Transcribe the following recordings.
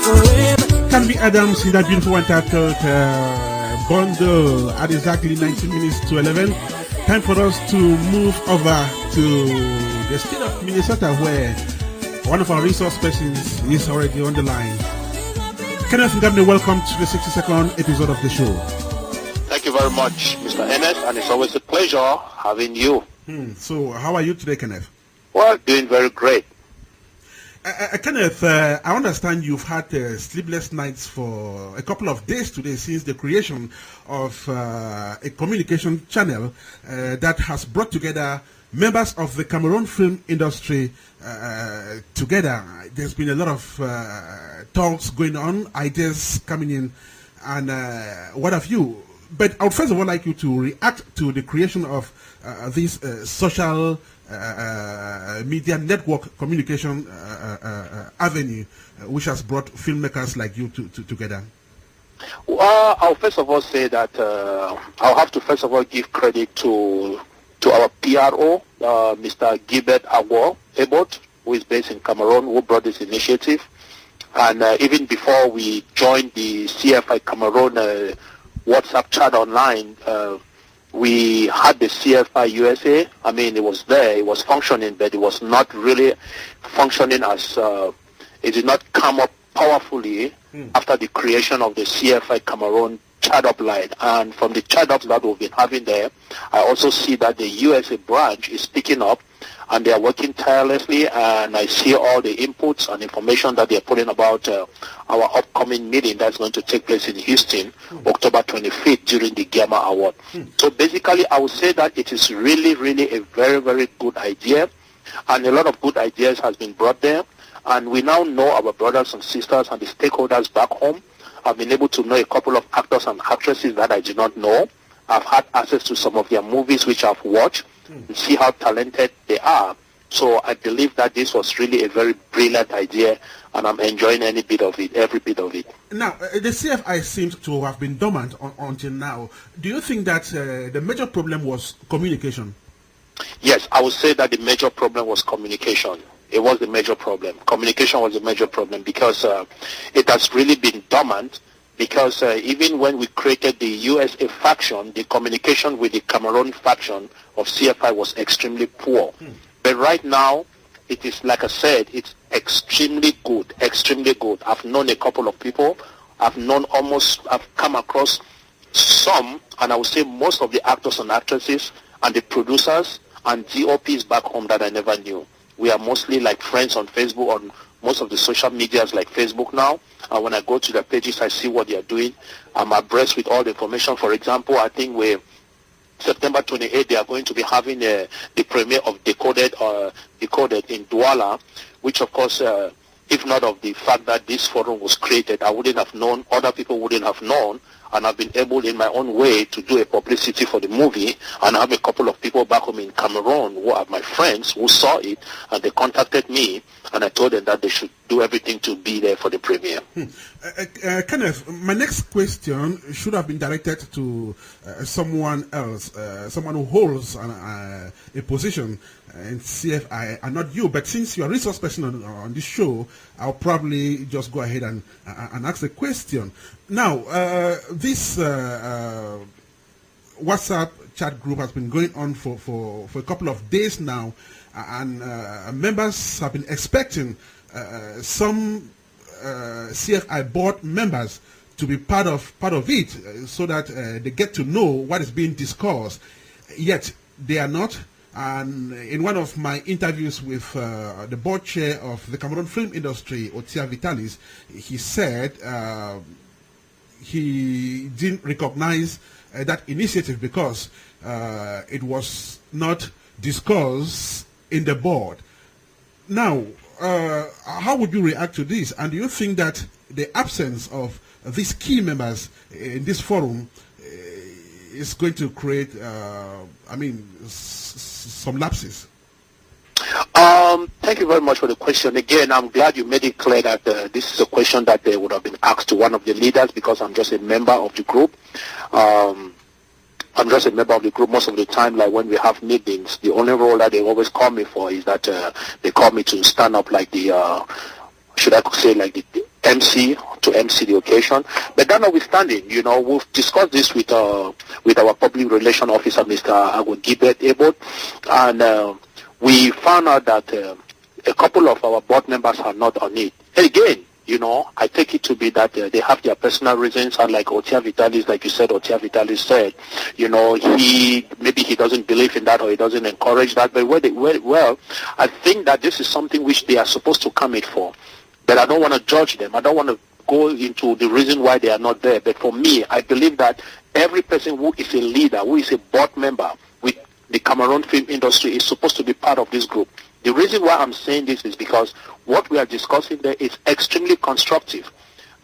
Can be Adams in that beautiful one titled Bundle at exactly 19 minutes to 11. Time for us to move over to the state of Minnesota, where one of our resource persons is already on the line. Kenneth Ngamne, welcome to the 62nd episode of the show. Thank you very much, Mr. Ernest, and it's always a pleasure having you. So, how are you today, Kenneth? Well, doing very great. Kenneth, I understand you've had sleepless nights for a couple of days today since the creation of a communication channel that has brought together members of the Cameroon film industry together. There's been a lot of talks going on, ideas coming in, and what have you. But I would first of all like you to react to the creation of this social media network communication avenue, which has brought filmmakers like you together. Well, I'll first of all say that I'll have to first of all give credit to our PRO, Mr. Gilbert Abot, who is based in Cameroon, who brought this initiative. And even before we joined the CFI Cameroon WhatsApp chat online, we had the CFI USA. I mean, it was there, it was functioning, but it was not really functioning as, it did not come up powerfully after the creation of the CFI Cameroon chat up line. And from the chat ups that we've been having there, I also see that the USA branch is picking up, and they are working tirelessly, and I see all the inputs and information that they are putting about our upcoming meeting that's going to take place in Houston, October 25th, during the Gamma Award. So basically, I would say that it is really, really a very, very good idea, and a lot of good ideas has been brought there, and we now know our brothers and sisters and the stakeholders back home. I've been able to know a couple of actors and actresses that I did not know. I've had access to some of their movies which I've watched, and see how talented they are. So I believe that this was really a very brilliant idea, and I'm enjoying every bit of it. Now, the CFI seems to have been dormant until now. Do you think that the major problem was communication? Yes, I would say that the major problem was communication. It was the major problem. Communication was the major problem because it has really been dormant. Because even when we created the USA faction, the communication with the Cameroon faction of CFI was extremely poor. But right now, it is, like I said, it's extremely good, extremely good. I've known a couple of people. I've come across some, and I would say most of the actors and actresses and the producers and DOPs back home that I never knew. We are mostly like friends on Facebook, on most of the social medias like Facebook now. And when I go to their pages, I see what they are doing. I'm abreast with all the information. For example, I think September 28th, they are going to be having the premiere of Decoded in Douala, which of course, if not of the fact that this forum was created, I wouldn't have known, other people wouldn't have known, and I've been able in my own way to do a publicity for the movie, and I have a couple of people back home in Cameroon who are my friends who saw it, and they contacted me, and I told them that they should do everything to be there for the premiere. Kenneth, my next question should have been directed to someone else, someone who holds a position in CFI, and not you. But since you're a resource person on this show, I'll probably just go ahead and ask the question. Now, this WhatsApp chat group has been going on for a couple of days now, and members have been expecting some CFI board members to be part of it, so that they get to know what is being discussed. Yet they are not. And in one of my interviews with the board chair of the Cameroon film industry, Otia Vitalis, he said he didn't recognize that initiative because it was not discussed in the board. Now, how would you react to this? And do you think that the absence of these key members in this forum is going to create, some lapses? Thank you very much for the question. Again, I'm glad you made it clear that this is a question that they would have been asked to one of the leaders, because I'm just a member of the group. I'm just a member of the group most of the time. Like when we have meetings, the only role that they always call me for is that they call me to stand up like the, should I say, like the MC the occasion. But that notwithstanding, we've discussed this with our public relation officer, Mr. Agwo Gibet Ebot, and we found out that a couple of our board members are not on it. And again, I take it to be that they have their personal reasons, and like Otia Vitalis, like you said, Otia Vitalis said, maybe he doesn't believe in that or he doesn't encourage that. But well, I think that this is something which they are supposed to commit for. But I don't want to judge them. I don't want to go into the reason why they are not there. But for me, I believe that every person who is a leader, who is a board member with the Cameroon film industry is supposed to be part of this group. The reason why I'm saying this is because what we are discussing there is extremely constructive.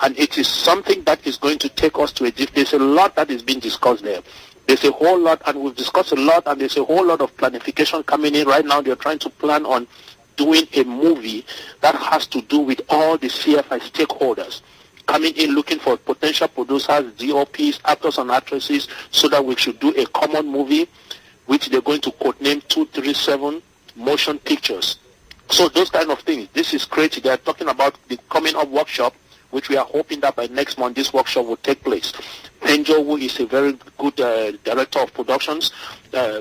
And it is something that is going to take us to there's a lot that is being discussed there. There's a whole lot, and we've discussed a lot, and there's a whole lot of planification coming in right now. They're trying to plan on doing a movie that has to do with all the CFI stakeholders coming in, looking for potential producers, DOPs, actors and actresses, so that we should do a common movie, which they're going to codename 237 Motion Pictures. So those kind of things, this is crazy. They're talking about the coming up workshop, which we are hoping that by next month this workshop will take place. Kanjo, who is a very good director of productions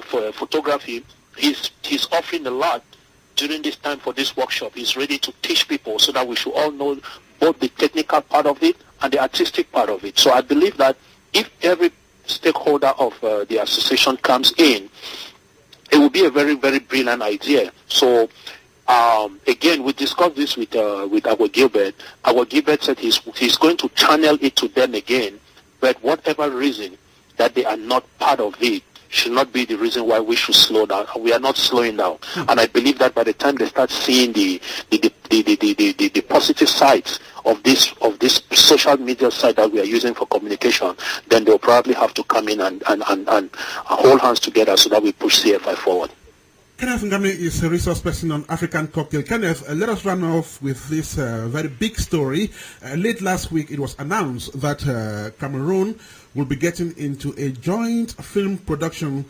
for photography, he's offering a lot during this time for this workshop. He's ready to teach people so that we should all know both the technical part of it and the artistic part of it. So I believe that if every stakeholder of the association comes in, it will be a very, very brilliant idea. So again, we discussed this with Agwo Gilbert. Agwo Gilbert said he's going to channel it to them again, but whatever reason that they are not part of it should not be the reason why we should slow down. We are not slowing down. And I believe that by the time they start seeing the positive sides of this social media site that we are using for communication, then they'll probably have to come in and hold hands together so that we push CFI forward. Kenneth Ngamne is a resource person on African Cocktail. Kenneth, let us run off with this very big story. Late last week, it was announced that Cameroon will be getting into a joint film production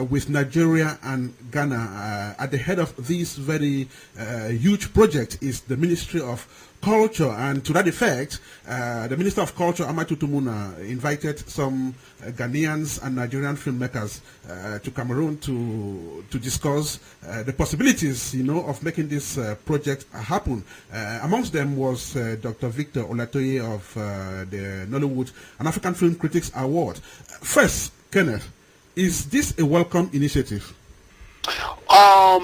with Nigeria and Ghana. At the head of this very huge project is the Ministry of Culture, and to that effect, the Minister of Culture, Amatu Tumuna, invited some Ghanaians and Nigerian filmmakers to Cameroon to discuss the possibilities, of making this project happen. Amongst them was Dr. Victor Olatoye of the Nollywood and African Film Critics Award. First, Kenneth, is this a welcome initiative? I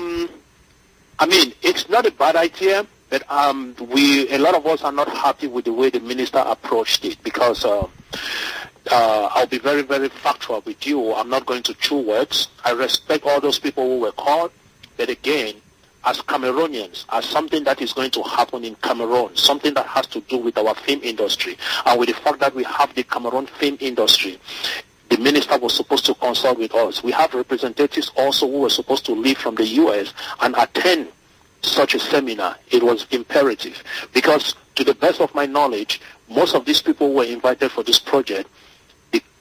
mean, it's not a bad idea. But a lot of us are not happy with the way the minister approached it, because I'll be very, very factual with you. I'm not going to chew words. I respect all those people who were called, but again, as Cameroonians, as something that is going to happen in Cameroon, something that has to do with our film industry, and with the fact that we have the Cameroon film industry, the minister was supposed to consult with us. We have representatives also who were supposed to leave from the U.S. and attend such a seminar. It was imperative, because to the best of my knowledge, most of these people who were invited for this project,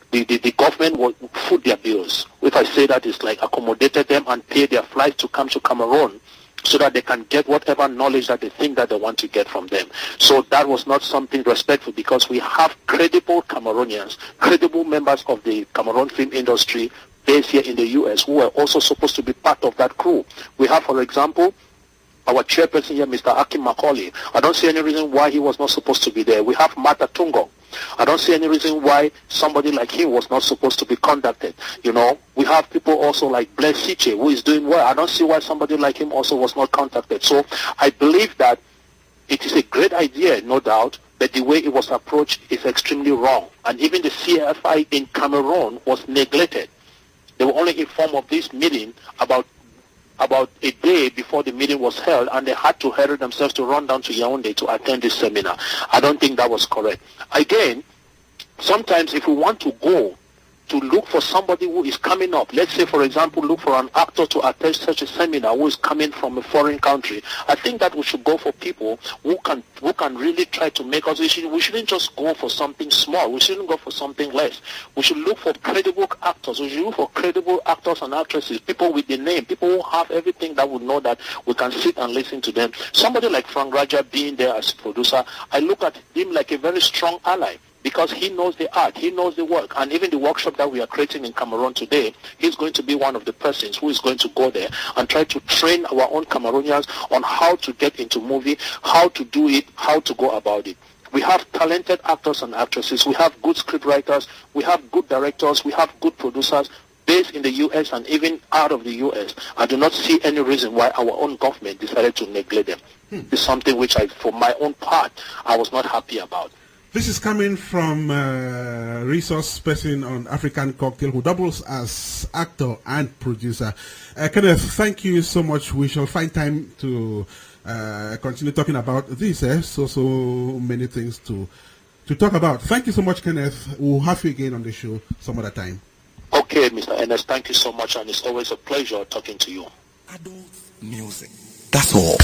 the government will foot their bills. If I say that, it's like accommodated them and pay their flights to come to Cameroon so that they can get whatever knowledge that they think that they want to get from them. So that was not something respectful, because we have credible Cameroonians, credible members of the Cameroon film industry based here in the U.S. who were also supposed to be part of that crew. We have, for example, our chairperson here, Mr. Akim Macaulay. I don't see any reason why he was not supposed to be there. We have Mata Tungo. I don't see any reason why somebody like him was not supposed to be conducted. We have people also like Blaise Siche, who is doing well. I don't see why somebody like him also was not contacted. So I believe that it is a great idea, no doubt, but the way it was approached is extremely wrong. And even the CFI in Cameroon was neglected. They were only informed of this meeting about a day before the meeting was held, and they had to hurry themselves to run down to Yaoundé to attend this seminar. I don't think that was correct. Again, sometimes if we want to go to look for somebody who is coming up. Let's say, for example, look for an actor to attend such a seminar who is coming from a foreign country. I think that we should go for people who can really try to make us. We shouldn't just go for something small. We shouldn't go for something less. We should look for credible actors. We should look for credible actors and actresses, people with the name, people who have everything that would know that we can sit and listen to them. Somebody like Frank Raja being there as producer, I look at him like a very strong ally, because he knows the art, he knows the work, and even the workshop that we are creating in Cameroon today, he's going to be one of the persons who is going to go there and try to train our own Cameroonians on how to get into movie, how to do it, how to go about it. We have talented actors and actresses, we have good script writers, we have good directors, we have good producers based in the U.S. and even out of the U.S. I do not see any reason why our own government decided to neglect them. It's something which for my own part, I was not happy about. This is coming from a resource person on African Cocktail who doubles as actor and producer. Kenneth, thank you so much. We shall find time to continue talking about this. So many things to talk about. Thank you so much, Kenneth. We'll have you again on the show some other time. Okay, Mr. Ernest, thank you so much, and it's always a pleasure talking to you. Adult music. That's all.